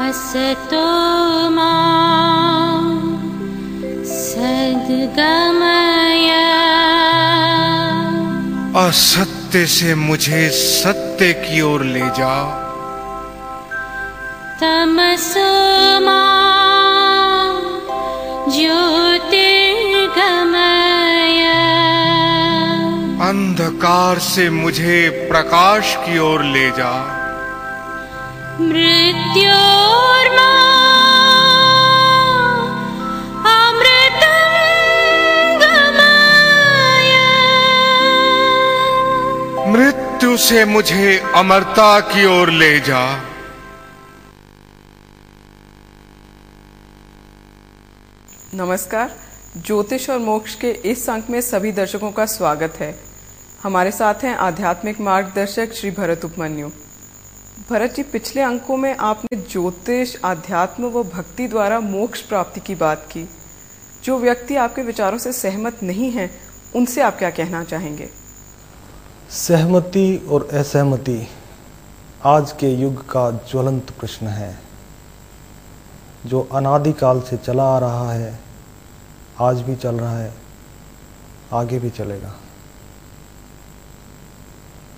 असतो मा सद्गमय। असत्य से मुझे सत्य की ओर ले जा। तमसो मा ज्योतिर्गमय। अंधकार से मुझे प्रकाश की ओर ले जा। मृत्योर्मा अमृतं गमय। मृत्यु से मुझे अमरता की ओर ले जा। नमस्कार। ज्योतिष और मोक्ष के इस अंक में सभी दर्शकों का स्वागत है। हमारे साथ हैं आध्यात्मिक मार्गदर्शक श्री भरत उपमन्यु। भरत जी, पिछले अंकों में आपने ज्योतिष, आध्यात्म व भक्ति द्वारा मोक्ष प्राप्ति की बात की। जो व्यक्ति आपके विचारों से सहमत नहीं है, उनसे आप क्या कहना चाहेंगे? सहमति और असहमति आज के युग का ज्वलंत प्रश्न है, जो अनादिकाल से चला आ रहा है, आज भी चल रहा है, आगे भी चलेगा।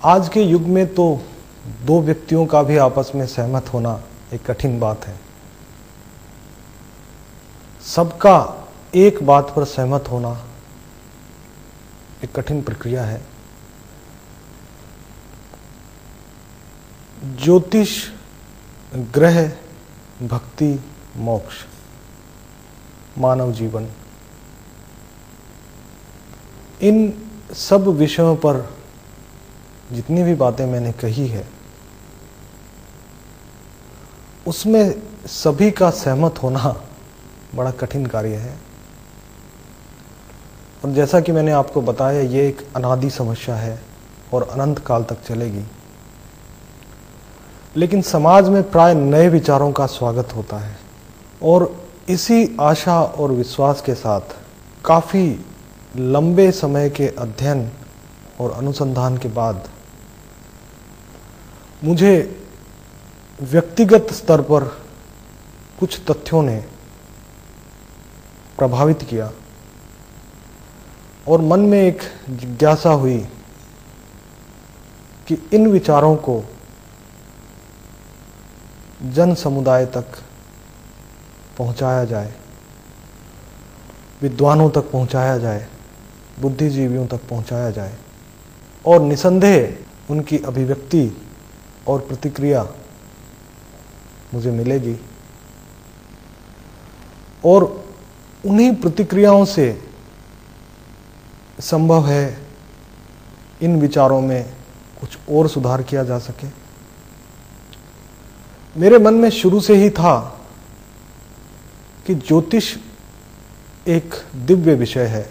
आज के युग में तो दो व्यक्तियों का भी आपस में सहमत होना एक कठिन बात है। सबका एक बात पर सहमत होना एक कठिन प्रक्रिया है। ज्योतिष, ग्रह, भक्ति, मोक्ष, मानव जीवन, इन सब विषयों पर जितनी भी बातें मैंने कही है, उसमें सभी का सहमत होना बड़ा कठिन कार्य है। और जैसा कि मैंने आपको बताया, ये एक अनादि समस्या है और अनंत काल तक चलेगी। लेकिन समाज में प्राय नए विचारों का स्वागत होता है, और इसी आशा और विश्वास के साथ काफ़ी लंबे समय के अध्ययन और अनुसंधान के बाद मुझे व्यक्तिगत स्तर पर कुछ तथ्यों ने प्रभावित किया और मन में एक जिज्ञासा हुई कि इन विचारों को जन समुदाय तक पहुंचाया जाए, विद्वानों तक पहुंचाया जाए, बुद्धिजीवियों तक पहुंचाया जाए, और निसंदेह उनकी अभिव्यक्ति और प्रतिक्रिया मुझे मिलेगी। और उन्हीं प्रतिक्रियाओं से संभव है इन विचारों में कुछ और सुधार किया जा सके। मेरे मन में शुरू से ही था कि ज्योतिष एक दिव्य विषय है,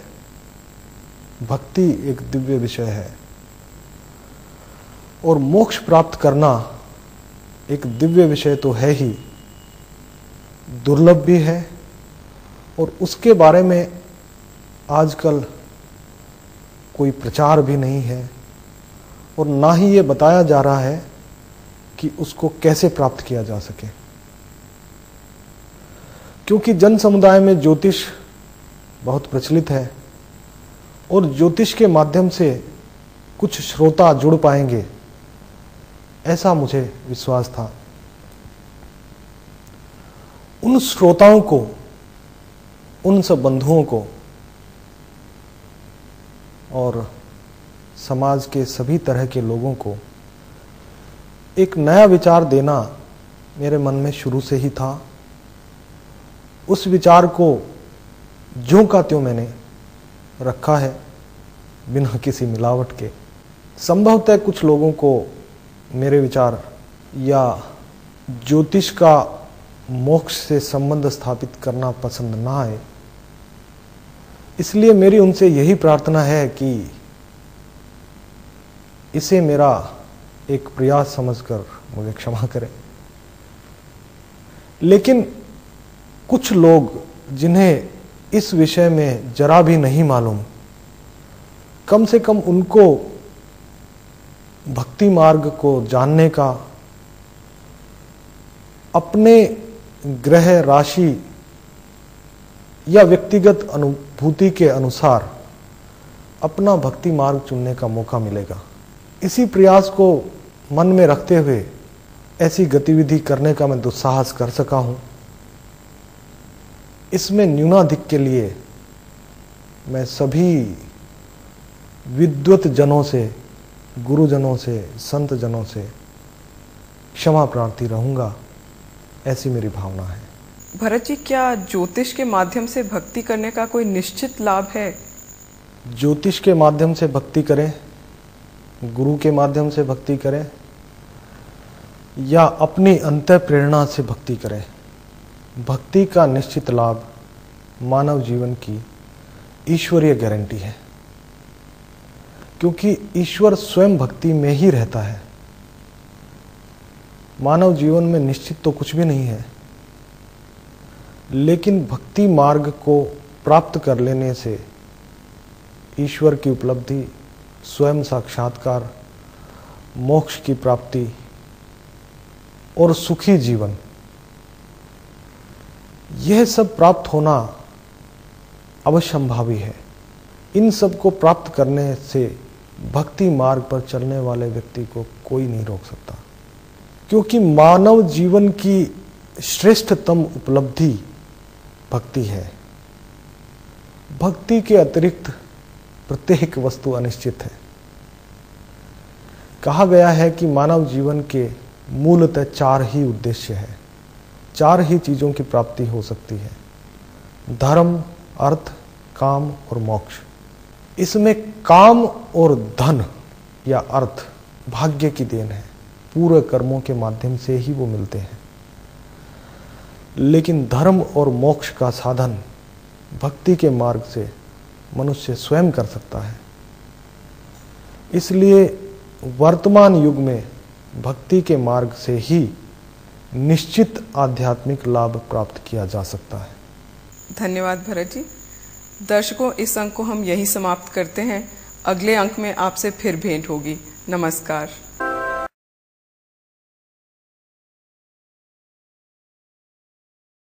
भक्ति एक दिव्य विषय है, और मोक्ष प्राप्त करना एक दिव्य विषय तो है ही, दुर्लभ भी है, और उसके बारे में आजकल कोई प्रचार भी नहीं है, और ना ही ये बताया जा रहा है कि उसको कैसे प्राप्त किया जा सके। क्योंकि जन समुदाय में ज्योतिष बहुत प्रचलित है, और ज्योतिष के माध्यम से कुछ श्रोता जुड़ पाएंगे, ऐसा मुझे विश्वास था। उन श्रोताओं को, उन सब बंधुओं को और समाज के सभी तरह के लोगों को एक नया विचार देना मेरे मन में शुरू से ही था। उस विचार को ज्यों का त्यों मैंने रखा है, बिना किसी मिलावट के। संभवतः कुछ लोगों को मेरे विचार या ज्योतिष का मोक्ष से संबंध स्थापित करना पसंद ना आए, इसलिए मेरी उनसे यही प्रार्थना है कि इसे मेरा एक प्रयास समझकर मुझे क्षमा करें। लेकिन कुछ लोग जिन्हें इस विषय में जरा भी नहीं मालूम, कम से कम उनको भक्ति मार्ग को जानने का, अपने ग्रह राशि या व्यक्तिगत अनुभूति के अनुसार अपना भक्ति मार्ग चुनने का मौका मिलेगा। इसी प्रयास को मन में रखते हुए ऐसी गतिविधि करने का मैं दुस्साहस कर सका हूं। इसमें न्यूनाधिक के लिए मैं सभी विद्वत जनों से, गुरुजनों से, संत जनों से क्षमा प्रार्थी रहूंगा, ऐसी मेरी भावना है। भरत जी, क्या ज्योतिष के माध्यम से भक्ति करने का कोई निश्चित लाभ है? ज्योतिष के माध्यम से भक्ति करें, गुरु के माध्यम से भक्ति करें या अपनी अंतः प्रेरणा से भक्ति करें, भक्ति का निश्चित लाभ मानव जीवन की ईश्वरीय गारंटी है, क्योंकि ईश्वर स्वयं भक्ति में ही रहता है। मानव जीवन में निश्चित तो कुछ भी नहीं है, लेकिन भक्ति मार्ग को प्राप्त कर लेने से ईश्वर की उपलब्धि, स्वयं साक्षात्कार, मोक्ष की प्राप्ति और सुखी जीवन, यह सब प्राप्त होना अवश्यंभावी है। इन सब को प्राप्त करने से भक्ति मार्ग पर चलने वाले व्यक्ति को कोई नहीं रोक सकता, क्योंकि मानव जीवन की श्रेष्ठतम उपलब्धि भक्ति है। भक्ति के अतिरिक्त प्रत्येक वस्तु अनिश्चित है। कहा गया है कि मानव जीवन के मूलतः 4 ही उद्देश्य है, 4 ही चीजों की प्राप्ति हो सकती है: धर्म, अर्थ, काम और मोक्ष। इसमें काम और धन या अर्थ भाग्य की देन है, पूरे कर्मों के माध्यम से ही वो मिलते हैं। लेकिन धर्म और मोक्ष का साधन भक्ति के मार्ग से मनुष्य स्वयं कर सकता है। इसलिए वर्तमान युग में भक्ति के मार्ग से ही निश्चित आध्यात्मिक लाभ प्राप्त किया जा सकता है। धन्यवाद भरत जी। दर्शकों, इस अंक को हम यही समाप्त करते हैं। अगले अंक में आपसे फिर भेंट होगी। नमस्कार।